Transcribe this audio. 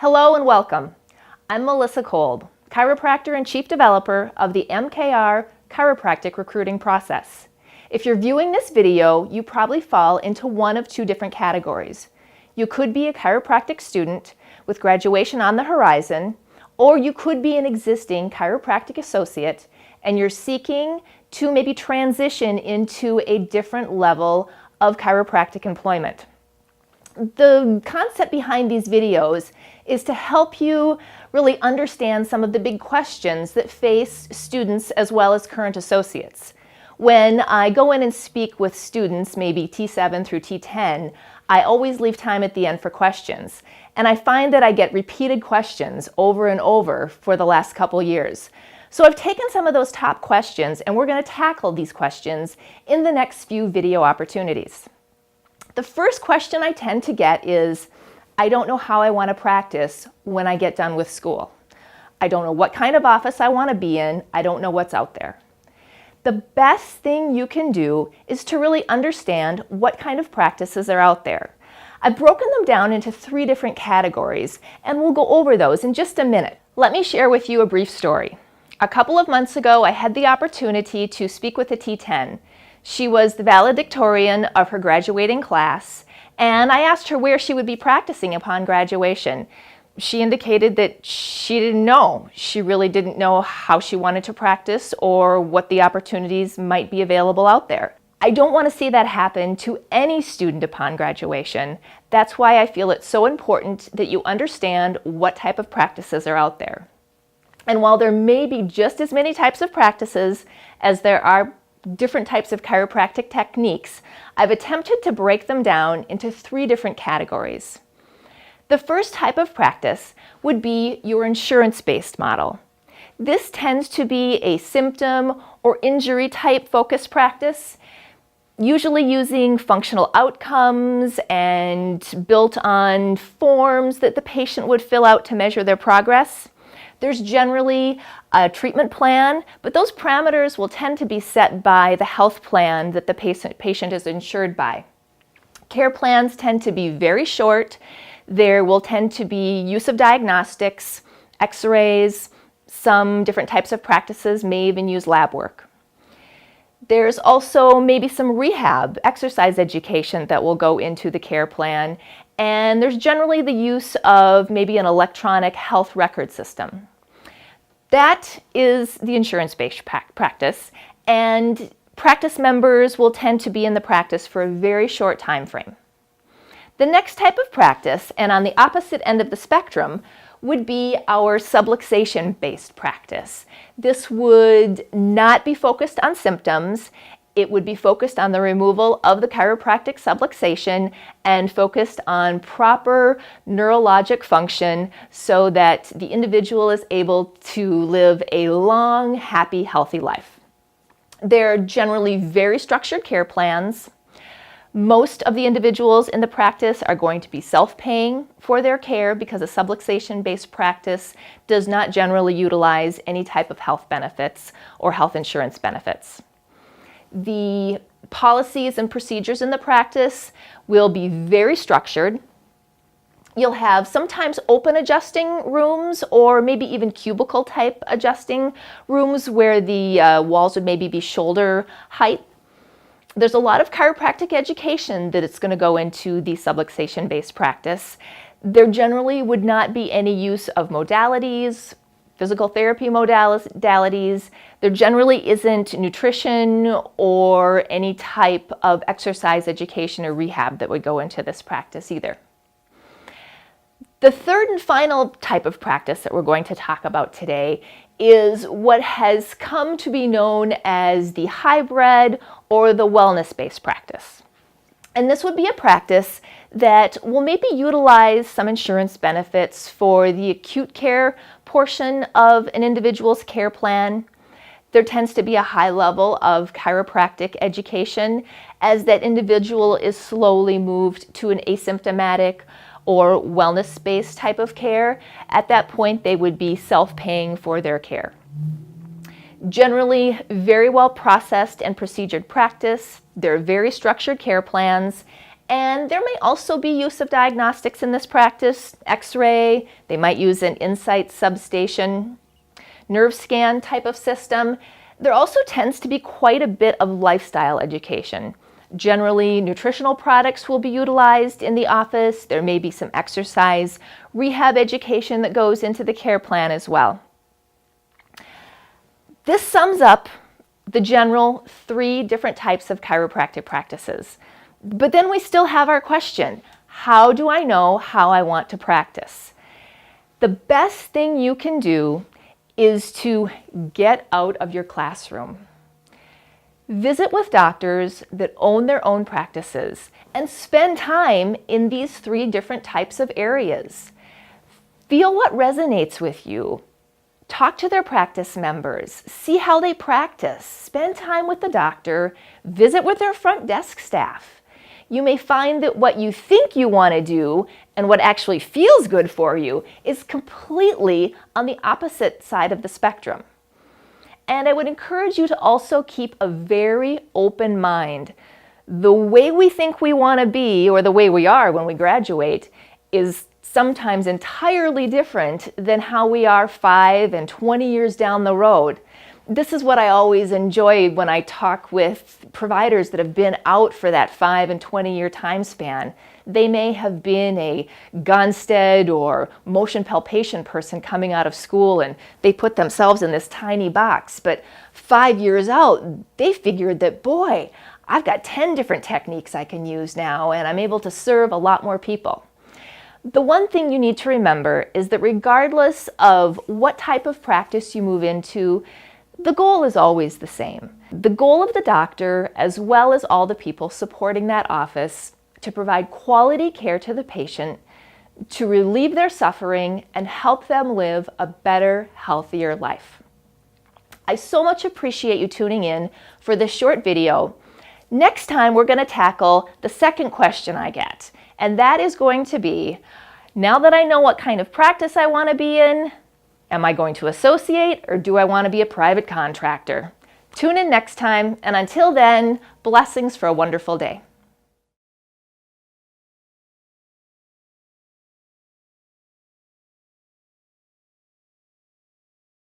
Hello and welcome. I'm Melissa Kolb, chiropractor and chief developer of the MKR chiropractic recruiting process. If you're viewing this video, you probably fall into one of two different categories. You could be a chiropractic student with graduation on the horizon, or you could be an existing chiropractic associate and you're seeking to maybe transition into a different level of chiropractic employment. The concept behind these videos is to help you really understand some of the big questions that face students as well as current associates. When I go in and speak with students, maybe T7 through T10, I always leave time at the end for questions. And I find that I get repeated questions over and over for the last couple years. So I've taken some of those top questions and we're going to tackle these questions in the next few video opportunities. The first question I tend to get is, I don't know how I want to practice when I get done with school. I don't know what kind of office I want to be in. I don't know what's out there. The best thing you can do is to really understand what kind of practices are out there. I've broken them down into 3 different categories, and we'll go over those in just a minute. Let me share with you a brief story. A couple of months ago, I had the opportunity to speak with a T10. She was the valedictorian of her graduating class, and I asked her where she would be practicing upon graduation. She indicated that she didn't know. She really didn't know how she wanted to practice or what the opportunities might be available out there. I don't want to see that happen to any student upon graduation. That's why I feel it's so important that you understand what type of practices are out there. And while there may be just as many types of practices as there are different types of chiropractic techniques, I've attempted to break them down into 3 different categories. The first type of practice would be your insurance-based model. This tends to be a symptom or injury type focused practice, usually using functional outcomes and built on forms that the patient would fill out to measure their progress. There's generally a treatment plan, but those parameters will tend to be set by the health plan that the patient is insured by. Care plans tend to be very short. There will tend to be use of diagnostics, x-rays, some different types of practices may even use lab work. There's also maybe some rehab, exercise education that will go into the care plan, and there's generally the use of maybe an electronic health record system. That is the insurance-based practice, and practice members will tend to be in the practice for a very short time frame. The next type of practice, and on the opposite end of the spectrum, would be our subluxation-based practice. This would not be focused on symptoms. It would be focused on the removal of the chiropractic subluxation and focused on proper neurologic function so that the individual is able to live a long, happy, healthy life. They're generally very structured care plans. Most of the individuals in the practice are going to be self-paying for their care because a subluxation-based practice does not generally utilize any type of health benefits or health insurance benefits. The policies and procedures in the practice will be very structured. You'll have sometimes open adjusting rooms or maybe even cubicle type adjusting rooms where the walls would maybe be shoulder height. There's a lot of chiropractic education that it's going to go into the subluxation-based practice. There generally would not be any use of modalities, physical therapy modalities. There generally isn't nutrition or any type of exercise education or rehab that would go into this practice either. The third and final type of practice that we're going to talk about today is what has come to be known as the hybrid or the wellness-based practice. And this would be a practice that will maybe utilize some insurance benefits for the acute care portion of an individual's care plan. There tends to be a high level of chiropractic education as that individual is slowly moved to an asymptomatic or wellness-based type of care. At that point, they would be self-paying for their care. Generally, very well processed and procedured practice. They're very structured care plans, And there may also be use of diagnostics in this practice, X-ray, they might use an Insight substation, nerve scan type of system. There also tends to be quite a bit of lifestyle education. Generally, nutritional products will be utilized in the office. There may be some exercise, rehab education that goes into the care plan as well. This sums up the general 3 different types of chiropractic practices. But then we still have our question, how do I know how I want to practice? The best thing you can do is to get out of your classroom. Visit with doctors that own their own practices and spend time in these 3 different types of areas. Feel what resonates with you. Talk to their practice members. See how they practice. Spend time with the doctor. Visit with their front desk staff. You may find that what you think you want to do and what actually feels good for you is completely on the opposite side of the spectrum. And I would encourage you to also keep a very open mind. The way we think we want to be, or the way we are when we graduate, is sometimes entirely different than how we are 5 and 20 years down the road. This is what I always enjoy when I talk with providers that have been out for that 5 and 20-year time span. They may have been a Gonstead or motion palpation person coming out of school, and they put themselves in this tiny box. But 5 years out, they figured that, boy, I've got 10 different techniques I can use now, and I'm able to serve a lot more people. The one thing you need to remember is that regardless of what type of practice you move into, the goal is always the same. The goal of the doctor, as well as all the people supporting that office, to provide quality care to the patient, to relieve their suffering, and help them live a better, healthier life. I so much appreciate you tuning in for this short video. Next time, we're going to tackle the second question I get, and that is going to be, now that I know what kind of practice I want to be in, am I going to associate or do I want to be a private contractor? Tune in next time, and until then, blessings for a wonderful day.